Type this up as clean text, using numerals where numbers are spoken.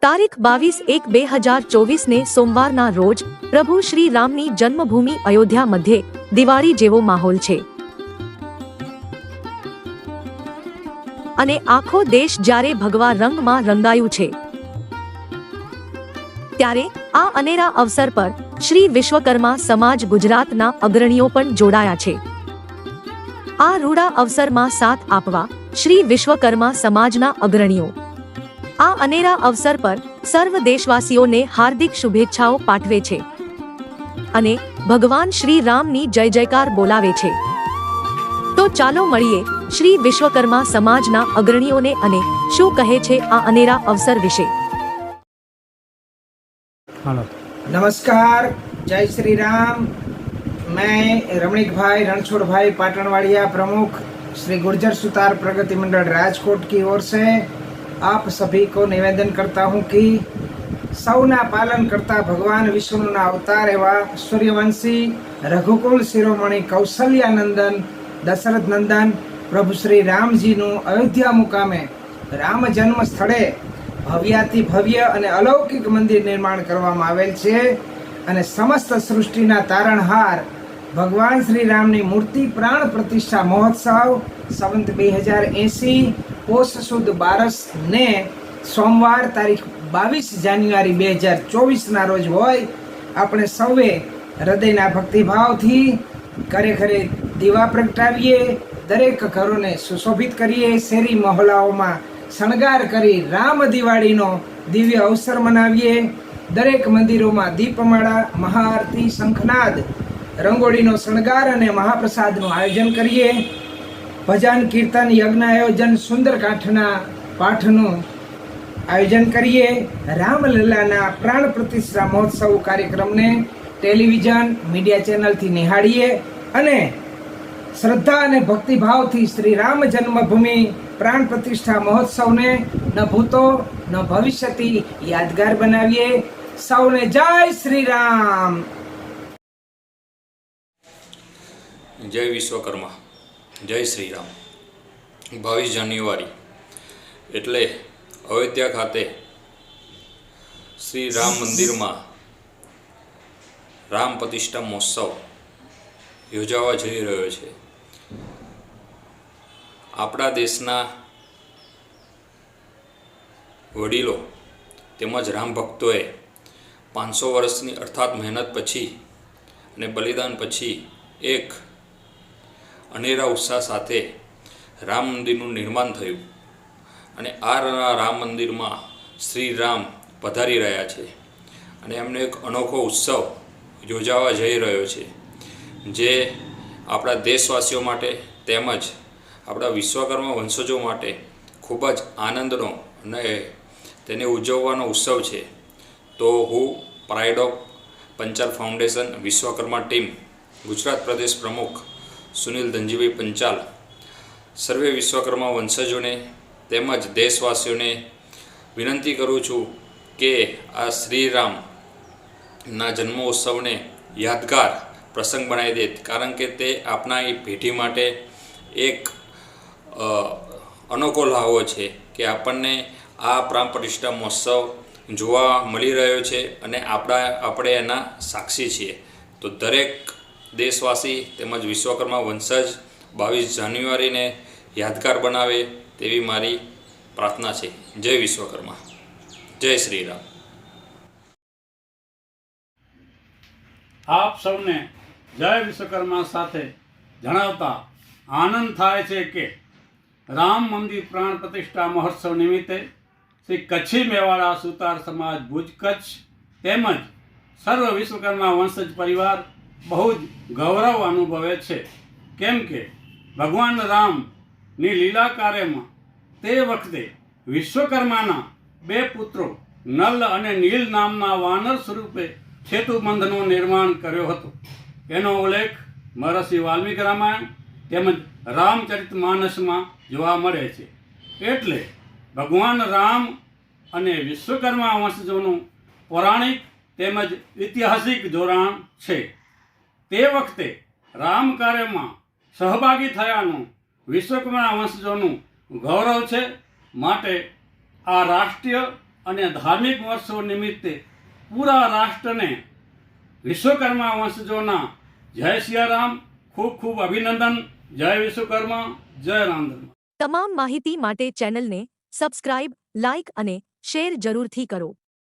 તારીખ 22/1/2024 ને સોમવારના રોજ પ્રભુ શ્રી રામની જન્મભૂમિ અયોધ્યા મધ્યે દિવાળી જેવો માહોલ છે અને આખો દેશ જ્યારે ભગવા રંગમાં રંગાયું છે ત્યારે આ અનેરા અવસર પર શ્રી વિશ્વકર્મા સમાજ ગુજરાતના અગ્રણીઓ પણ જોડાયા છે। આ રૂડા અવસરમાં સાથ આપવા શ્રી વિશ્વકર્મા સમાજના અગ્રણીઓ આ અનેરા અવસર પર સર્વ દેશવાસીઓને હાર્દિક શુભેચ્છાઓ પાઠવે છે અને ભગવાન શ્રી રામની જય જયકાર બોલાવે છે। તો ચાલો મળીએ શ્રી વિશ્વકર્મા સમાજના અગ્રણીઓને અને શું કહે છે આ અનેરા અવસર વિશે। नमस्कार, जय श्री राम। मैं रमणीक भाई रणछोड़ भाई पाटणवाड़िया प्रमुख श्री गुर्जर सुतार प्रगति मंडल राजकोट की ओर से आप सभी को निवेदन करता हूँ कि सौना पालन करता भगवान विष्णु ना अवतार एवं सूर्यवंशी रघुकुल शिरोमणि कौशल्या नंदन दशरथ नंदन प्रभु श्री राम जी नु अयोध्या मुकामे राम जन्म स्थले भव्याति भव्य અને અલૌકિક મંદિર નિર્માણ કરવામાં આવેલ છે અને સમસ્ત સૃષ્ટિના તારણહાર ભગવાન શ્રી રામની મૂર્તિ પ્રાણ પ્રતિષ્ઠા મહોત્સવ સંવત 2080 પોષ સુદ 12 ને સોમવાર તારીખ 22 જાન્યુઆરી 2024 ના રોજ હોય। આપણે સૌએ હૃદયના ભક્તિભાવથી ઘરે ઘરે દીવા પ્રગટાવીએ, દરેક ઘરોને સુશોભિત કરીએ, શેરી મહોલ્લાઓમાં શણગાર કરી રામ દિવાળીનો દિવ્ય અવસર મનાવીએ। દરેક મંદિરોમાં દીપમાળા, મહાઆરતી, શંખનાદ, રંગોળીનો શણગાર અને મહાપ્રસાદનું આયોજન કરીએ। ભજન, કીર્તન, યજ્ઞ આયોજન, સુંદરકાંઠના પાઠનું આયોજન કરીએ। રામલલ્લાના પ્રાણ પ્રતિષ્ઠા મહોત્સવ કાર્યક્રમને ટેલિવિઝન મીડિયા ચેનલથી નિહાળીએ અને શ્રદ્ધા અને ભક્તિભાવથી શ્રી રામ જન્મભૂમિ प्राण प्रतिष्ठा महोत्सव ने न भूतो न भविष्यति यादगार बनाविए। सौने जय श्री राम। जय विश्वकर्मा, जय श्री राम। 22 जान्युआरी एटले अयोध्या खाते श्री राम मंदिर में राम प्रतिष्ठा महोत्सव योजावा जई रह्यो छे। આપણા દેશના વડીલો તેમજ રામ ભક્તોએ 500 વર્ષની અર્થાત મહેનત પછી અને બલિદાન પછી એક અનેરા ઉત્સાહ સાથે રામ મંદિરનું નિર્માણ થયું અને આ રામ મંદિરમાં શ્રી રામ પધારી રહ્યા છે અને એમનો એક અનોખો ઉત્સવ યોજાવા જઈ રહ્યો છે જે આપણા દેશવાસીઓ માટે તેમજ આપણા વિશ્વકર્મા વંશજો માટે ખૂબ જ આનંદનો અને તેને ઉજવવાનો ઉત્સવ છે। તો હું pride of Panchal foundation Vishwakarma team Gujarat પ્રદેશ પ્રમુખ સુનિલ ધનજીભાઈ પંચાલ સર્વે વિશ્વકર્મા વંશજોને તેમજ દેશવાસીઓને વિનંતી કરું છું કે આ શ્રીરામના જન્મોત્સવને યાદગાર પ્રસંગ બનાવી દે, કારણ કે તે આપણા એ પેઢી માટે એક અનોખો લાવો છે કે આપણને આ પ્રાણ પ્રતિષ્ઠા મહોત્સવ જોવા મળી રહ્યો છે અને આપણે એના સાક્ષી છીએ। તો દરેક દેશવાસી તેમજ વિશ્વકર્મા વંશજ 22 જાન્યુઆરીને યાદગાર બનાવે તેવી મારી પ્રાર્થના છે। જય વિશ્વકર્મા, જય શ્રી રામ। આપ સૌને જય વિશ્વકર્મા સાથે જણાવતા આનંદ થાય છે કે રામ મંદિર પ્રાણ પ્રતિષ્ઠા મહોત્સવ નિમિત્તે શ્રી કચ્છી મેવાડા સુતાર સમાજ ભુજ કચ્છ તેમજ સર્વ વિશ્વકર્મા વંશજ પરિવાર બહુ જ ગૌરવ અનુભવે છે, કેમ કે ભગવાન રામની લીલા કાર્યમાં તે વખતે વિશ્વકર્માના 2 પુત્રો નલ અને નીલ નામના વાનર સ્વરૂપે સેતુબંધનું નિર્માણ કર્યો હતો। એનો ઉલ્લેખ મહર્ષિ વાલ્મીકી રામાયણ તેમજ રામચરિત માનસમાં જોવા મળે છે। એટલે ભગવાન રામ અને વિશ્વકર્મા વંશજોનું પૌરાણિક તેમજ ઐતિહાસિક જોડાણ છે। તે વખતે રામ કાર્યમાં સહભાગી થયાનું વિશ્વકર્મા વંશજોનું ગૌરવ છે। માટે આ રાષ્ટ્રીય અને ધાર્મિક વર્ષો નિમિત્તે પૂરા રાષ્ટ્રને વિશ્વકર્મા વંશજોના જય સિયારામ, ખૂબ ખૂબ અભિનંદન. જય વિશ્વકર્મા, જય રામધર્મ. તમામ માહિતી માટે ચેનલને સબસ્ક્રાઇબ, લાઇક અને શેર જરૂરથી કરો.